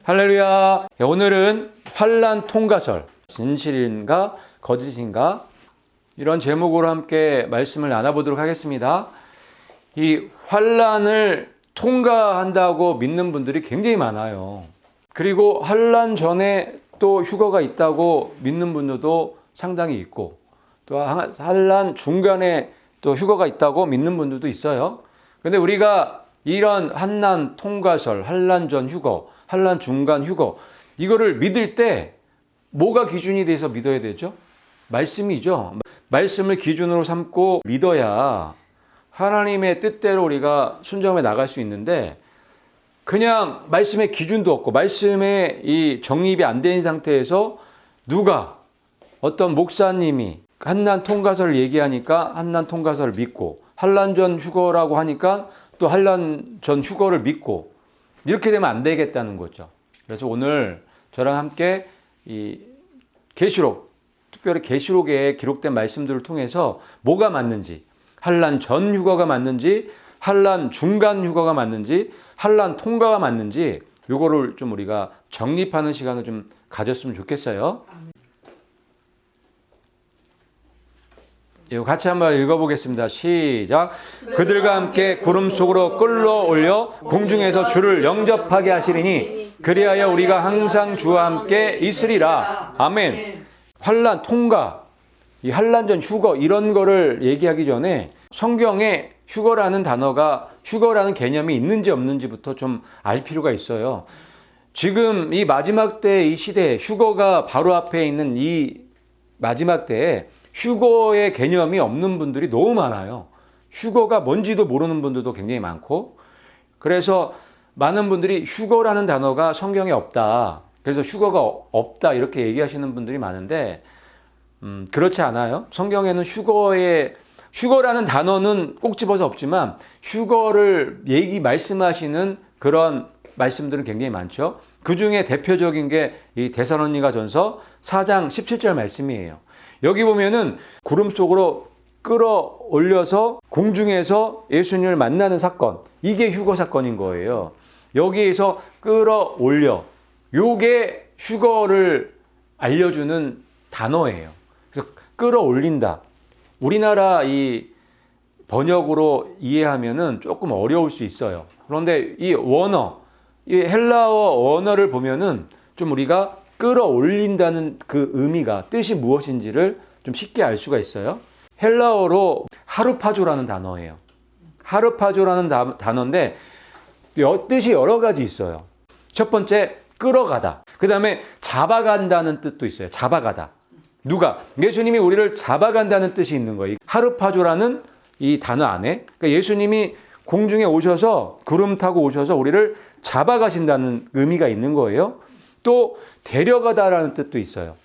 할렐루야. 오늘은 환난 통과설, 진실인가 거짓인가 이런 제목으로 함께 말씀을 나눠보도록 하겠습니다. 이 환난을 통과한다고 믿는 분들이 굉장히 많아요. 그리고 환난 전에 또 휴거가 있다고 믿는 분들도 상당히 있고, 또 환난 중간에 또 휴거가 있다고 믿는 분들도 있어요. 근데 우리가 이런 환난 통과설, 환난 전 휴거, 환난 중간 휴거, 이거를 믿을 때 뭐가 기준이 돼서 믿어야 되죠? 말씀이죠. 말씀을 기준으로 삼고 믿어야 하나님의 뜻대로 우리가 순종해 나갈 수 있는데, 그냥 말씀의 기준도 없고 말씀에 이 정립이 안 된 상태에서 누가 어떤 목사님이 환난 통과설을 얘기하니까 환난 통과설을 믿고, 환난 전 휴거라고 하니까 또 환난 전 휴거를 믿고, 이렇게 되면 안 되겠다는 거죠. 그래서 오늘 저랑 함께 이 계시록, 특별히 계시록에 기록된 말씀들을 통해서 뭐가 맞는지, 환난 전 휴거가 맞는지, 환난 중간 휴거가 맞는지, 환난 통과가 맞는지, 요거를 좀 우리가 정립하는 시간을 좀 가졌으면 좋겠어요. 같이 한번 읽어보겠습니다. 시작. 그들과 함께 구름 속으로 끌어올려 공중에서 주를 영접하게 하시리니 그리하여 우리가 항상 주와 함께 있으리라. 아멘. 환난 통과, 이 환난 전 휴거, 이런 거를 얘기하기 전에 성경에 휴거라는 단어가, 휴거라는 개념이 있는지 없는지부터 좀 알 필요가 있어요. 지금 이 마지막 때 이 시대에 휴거가 바로 앞에 있는 이 마지막 때에 휴거의 개념이 없는 분들이 너무 많아요. 휴거가 뭔지도 모르는 분들도 굉장히 많고, 그래서 많은 분들이 휴거라는 단어가 성경에 없다, 그래서 휴거가 없다 이렇게 얘기하시는 분들이 많은데, 그렇지 않아요. 성경에는 휴거라는 단어는 꼭 집어서 없지만 휴거를 말씀하시는 그런 말씀들은 굉장히 많죠. 그 중에 대표적인 게 이 데살로니가전서 4장 17절 말씀이에요. 여기 보면은 구름 속으로 끌어올려서 공중에서 예수님을 만나는 사건, 이게 휴거 사건인 거예요. 여기에서 끌어올려, 요게 휴거를 알려주는 단어예요. 그래서 끌어올린다. 우리나라 이 번역으로 이해하면은 조금 어려울 수 있어요. 그런데 이 원어, 이 헬라어 원어를 보면은 좀 우리가 끌어올린다는 그 의미가, 뜻이 무엇인지를 좀 쉽게 알 수가 있어요. 헬라어로 하르파조라는 단어예요. 하르파조라는 단어인데 뜻이 여러 가지 있어요. 첫 번째, 끌어가다. 그 다음에 잡아간다는 뜻도 있어요. 잡아가다. 누가? 예수님이 우리를 잡아간다는 뜻이 있는 거예요. 하르파조라는 이 단어 안에. 그러니까 예수님이 공중에 오셔서, 구름 타고 오셔서 우리를 잡아가신다는 의미가 있는 거예요. 또 데려가다라는 뜻도 있어요.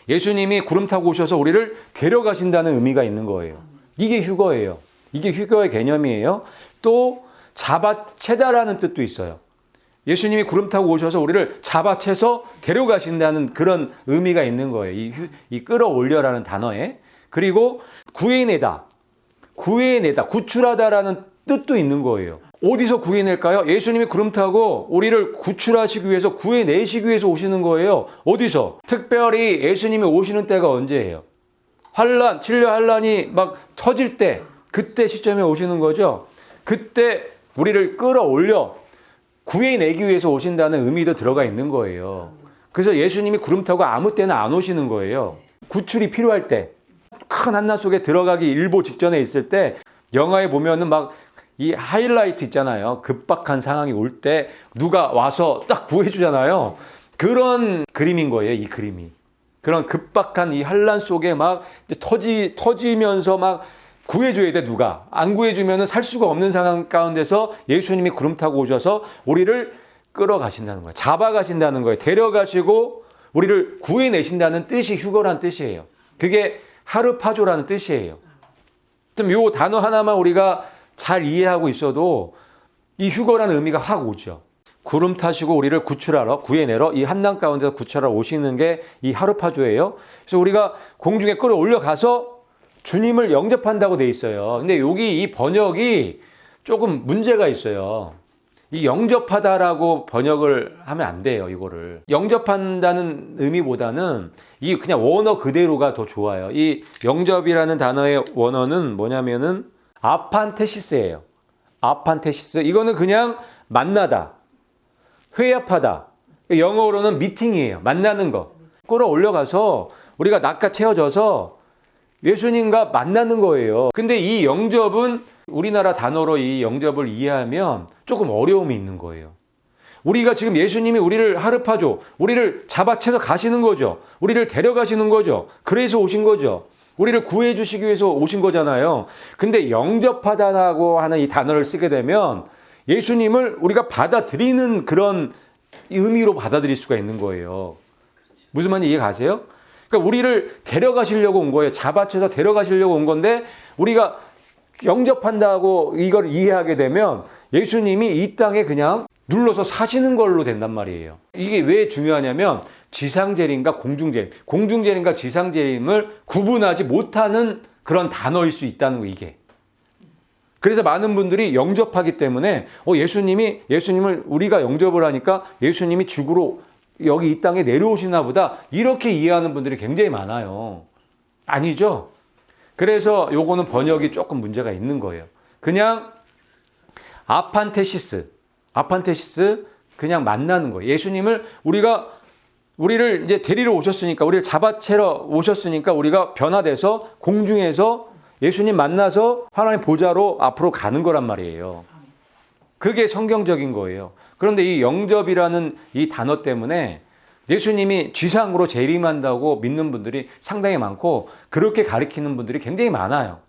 예수님이 구름 타고 오셔서 우리를 데려가신다는 의미가 있는 거예요. 이게 휴거예요. 이게 휴거의 개념이에요. 또 잡아채다라는 뜻도 있어요. 예수님이 구름 타고 오셔서 우리를 잡아채서 데려가신다는 그런 의미가 있는 거예요. 이 끌어올려라는 단어에. 그리고 구해내다, 구출하다라는 뜻도 있는 거예요. 어디서 구해낼까요? 예수님이 구름 타고 우리를 구출하시기 위해서, 구해내시기 위해서 오시는 거예요. 어디서? 특별히 예수님이 오시는 때가 언제예요? 진료 환난이 막 터질 때, 그때 시점에 오시는 거죠. 그때 우리를 끌어올려 구해내기 위해서 오신다는 의미도 들어가 있는 거예요. 그래서 예수님이 구름 타고 아무 때나 안 오시는 거예요. 구출이 필요할 때, 큰 한난 속에 들어가기 일보 직전에 있을 때, 영화에 보면은 막 이 하이라이트 있잖아요. 급박한 상황이 올 때 누가 와서 딱 구해주잖아요. 그런 그림인 거예요, 이 그림이. 그런 급박한 이 환난 속에 막 터지면서 막 구해줘야 돼, 누가. 안 구해주면은 살 수가 없는 상황 가운데서 예수님이 구름 타고 오셔서 우리를 끌어가신다는 거예요. 잡아가신다는 거예요. 데려가시고 우리를 구해내신다는 뜻이 휴거란 뜻이에요. 그게 하르파조라는 뜻이에요. 좀 요 단어 하나만 우리가 잘 이해하고 있어도 이 휴거라는 의미가 확 오죠. 구름 타시고 우리를 구출하러, 구해내러, 이 한난 가운데서 구출하러 오시는 게 이 하르파조예요. 그래서 우리가 공중에 끌어올려 가서 주님을 영접한다고 돼 있어요. 근데 여기 이 번역이 조금 문제가 있어요. 이 영접하다라고 번역을 하면 안 돼요, 이거를. 영접한다는 의미보다는 이 그냥 원어 그대로가 더 좋아요. 이 영접이라는 단어의 원어는 뭐냐면은 아판테시스예요. 아판테시스. 이거는 그냥 만나다, 회합하다. 영어로는 미팅이에요. 만나는 거. 끌어올려가서 우리가 낚아채워져서 예수님과 만나는 거예요. 근데 이 영접은 우리나라 단어로 이 영접을 이해하면 조금 어려움이 있는 거예요. 우리가 지금 예수님이 우리를 하르파죠. 우리를 잡아채서 가시는 거죠. 우리를 데려가시는 거죠. 그래서 오신 거죠. 우리를 구해 주시기 위해서 오신 거잖아요. 근데 영접하다라고 하는 이 단어를 쓰게 되면 예수님을 우리가 받아들이는 그런 의미로 받아들일 수가 있는 거예요. 무슨 말인지 이해 가세요? 그러니까 우리를 데려가시려고 온 거예요. 잡아채서 데려가시려고 온 건데 우리가 영접한다고 이걸 이해하게 되면 예수님이 이 땅에 그냥 눌러서 사시는 걸로 된단 말이에요. 이게 왜 중요하냐면 지상재림과 공중재림, 공중재림과 지상재림을 구분하지 못하는 그런 단어일 수 있다는 거, 이게. 그래서 많은 분들이 영접하기 때문에 예수님을 우리가 영접을 하니까 예수님이 죽으러 여기 이 땅에 내려오시나 보다, 이렇게 이해하는 분들이 굉장히 많아요. 아니죠? 그래서 요거는 번역이 조금 문제가 있는 거예요. 그냥 아판테시스 그냥 만나는 거예요. 예수님을 우리를 이제 데리러 오셨으니까, 우리를 잡아채러 오셨으니까 우리가 변화돼서 공중에서 예수님 만나서 하나님의 보좌로 앞으로 가는 거란 말이에요. 그게 성경적인 거예요. 그런데 이 영접이라는 이 단어 때문에 예수님이 지상으로 재림한다고 믿는 분들이 상당히 많고 그렇게 가르치는 분들이 굉장히 많아요.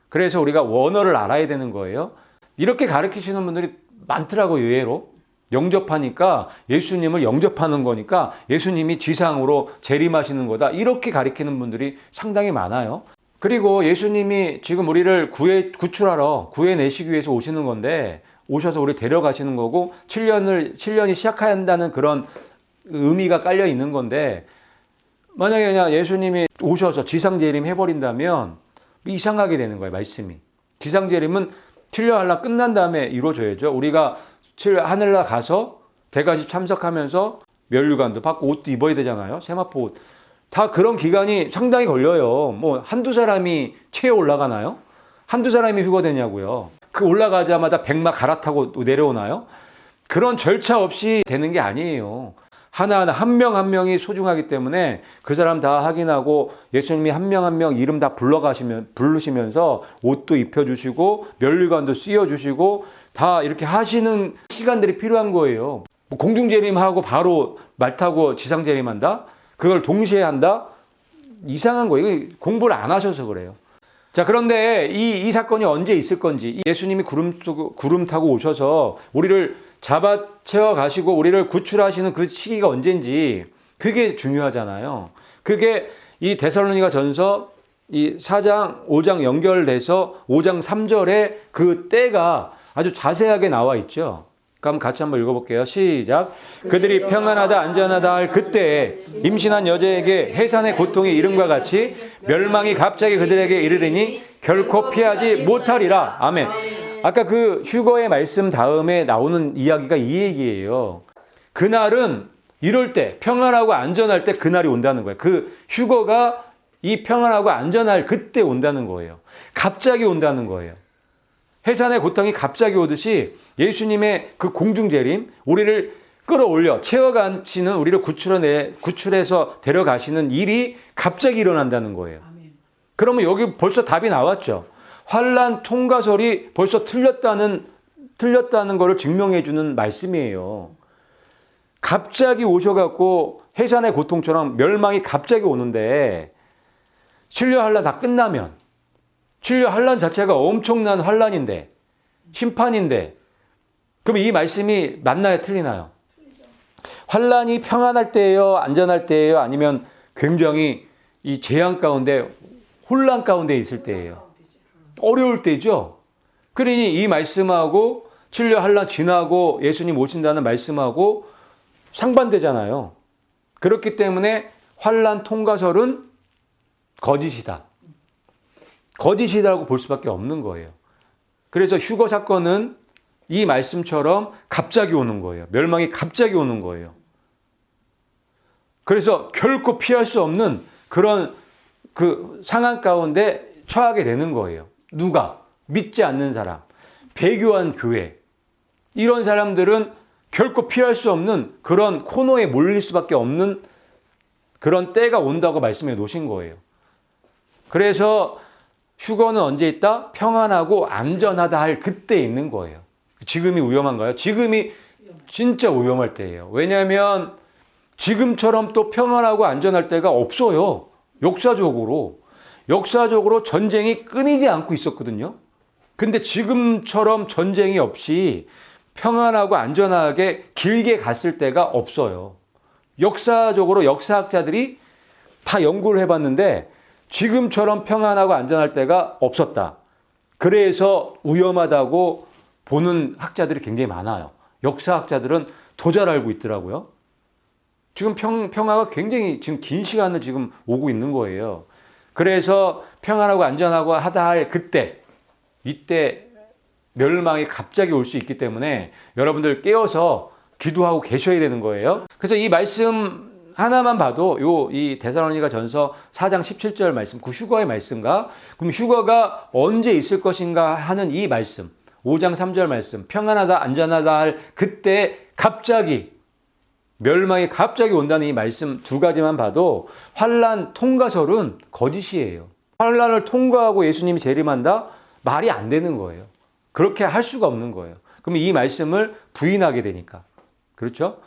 그래서 우리가 원어를 알아야 되는 거예요. 이렇게 가르치시는 분들이 많더라고요, 의외로. 영접하니까 예수님을 영접하는 거니까 예수님이 지상으로 재림하시는 거다, 이렇게 가르치는 분들이 상당히 많아요. 그리고 예수님이 지금 우리를 구출하러 구해내시기 위해서 오시는 건데, 오셔서 우리 데려가시는 거고 7년이 시작한다는 그런 의미가 깔려 있는 건데, 만약에 그냥 예수님이 오셔서 지상재림 해버린다면 이상하게 되는 거예요, 말씀이. 지상재림은 7년 한라 끝난 다음에 이루어져야죠. 우리가 하늘나 가서 대가집 참석하면서 면류관도 받고 옷도 입어야 되잖아요. 세마포 옷. 다 그런 기간이 상당히 걸려요. 뭐 한두 사람이 체에 올라가나요? 한두 사람이 휴거되냐고요. 그 올라가자마자 백마 갈아타고 내려오나요? 그런 절차 없이 되는 게 아니에요. 하나하나 한 명 한 명이 소중하기 때문에 그 사람 다 확인하고 예수님이 한 명 한 명 이름 다 부르시면서 옷도 입혀주시고 면류관도 씌워주시고 다 이렇게 하시는 시간들이 필요한 거예요. 뭐 공중재림하고 바로 말 타고 지상재림한다? 그걸 동시에 한다? 이상한 거예요. 공부를 안 하셔서 그래요. 자, 그런데 이 사건이 언제 있을 건지, 예수님이 구름 타고 오셔서 우리를 잡아채워 가시고 우리를 구출하시는 그 시기가 언젠지, 그게 중요하잖아요. 그게 이 데살로니가 전서 이 4장, 5장 연결돼서 5장 3절에 그 때가 아주 자세하게 나와 있죠. 그럼 같이 한번 읽어볼게요. 시작. 그들이 평안하다 안전하다 할 그때에 임신한 여자에게 해산의 고통이 이름과 같이 멸망이 갑자기 그들에게 이르리니 결코 피하지 못하리라. 아멘. 아까 그 휴거의 말씀 다음에 나오는 이야기가 이 얘기예요. 그날은 이럴 때, 평안하고 안전할 때 그날이 온다는 거예요. 그 휴거가 이 평안하고 안전할 그때 온다는 거예요. 갑자기 온다는 거예요. 해산의 고통이 갑자기 오듯이 예수님의 그 공중재림, 우리를 끌어올려 채워가시는, 우리를 구출해서 데려가시는 일이 갑자기 일어난다는 거예요. 그러면 여기 벌써 답이 나왔죠. 환난 통과설이 벌써 틀렸다는 것을 증명해 주는 말씀이에요. 갑자기 오셔갖고 해산의 고통처럼 멸망이 갑자기 오는데, 신려 환난 다 끝나면, 신려 환난 자체가 엄청난 환난인데, 심판인데, 그럼 이 말씀이 맞나요, 틀리나요? 환난이 평안할 때예요, 안전할 때예요, 아니면 굉장히 이 재앙 가운데, 혼란 가운데 있을 때예요? 어려울 때죠. 그러니 이 말씀하고 신려 환난 지나고 예수님 오신다는 말씀하고 상반되잖아요. 그렇기 때문에 환난 통과설은 거짓이다. 거짓이라고 볼 수밖에 없는 거예요. 그래서 휴거 사건은 이 말씀처럼 갑자기 오는 거예요. 멸망이 갑자기 오는 거예요. 그래서 결코 피할 수 없는 그런 그 상황 가운데 처하게 되는 거예요. 누가? 믿지 않는 사람, 배교한 교회. 이런 사람들은 결코 피할 수 없는 그런 코너에 몰릴 수밖에 없는 그런 때가 온다고 말씀해 놓으신 거예요. 그래서 휴거는 언제 있다? 평안하고 안전하다 할 그때 있는 거예요. 지금이 위험한가요? 지금이 진짜 위험할 때예요. 왜냐하면 지금처럼 또 평안하고 안전할 때가 없어요. 역사적으로 전쟁이 끊이지 않고 있었거든요. 근데 지금처럼 전쟁이 없이 평안하고 안전하게 길게 갔을 때가 없어요. 역사적으로 역사학자들이 다 연구를 해봤는데 지금처럼 평안하고 안전할 때가 없었다. 그래서 위험하다고 보는 학자들이 굉장히 많아요. 역사학자들은 더 잘 알고 있더라고요. 지금 평화가 굉장히 지금 긴 시간을 지금 오고 있는 거예요. 그래서 평안하고 안전하고 하다 할 그때, 이때 멸망이 갑자기 올 수 있기 때문에 여러분들 깨어서 기도하고 계셔야 되는 거예요. 그래서 이 말씀 하나만 봐도 이 데살로니가 전서 4장 17절 말씀, 그 휴거의 말씀과 그럼 휴거가 언제 있을 것인가 하는 이 말씀, 5장 3절 말씀, 평안하다 안전하다 할 그때 갑자기 멸망이 갑자기 온다는 이 말씀 두 가지만 봐도 환난 통과설은 거짓이에요. 환난을 통과하고 예수님이 재림한다? 말이 안 되는 거예요. 그렇게 할 수가 없는 거예요. 그럼 이 말씀을 부인하게 되니까. 그렇죠?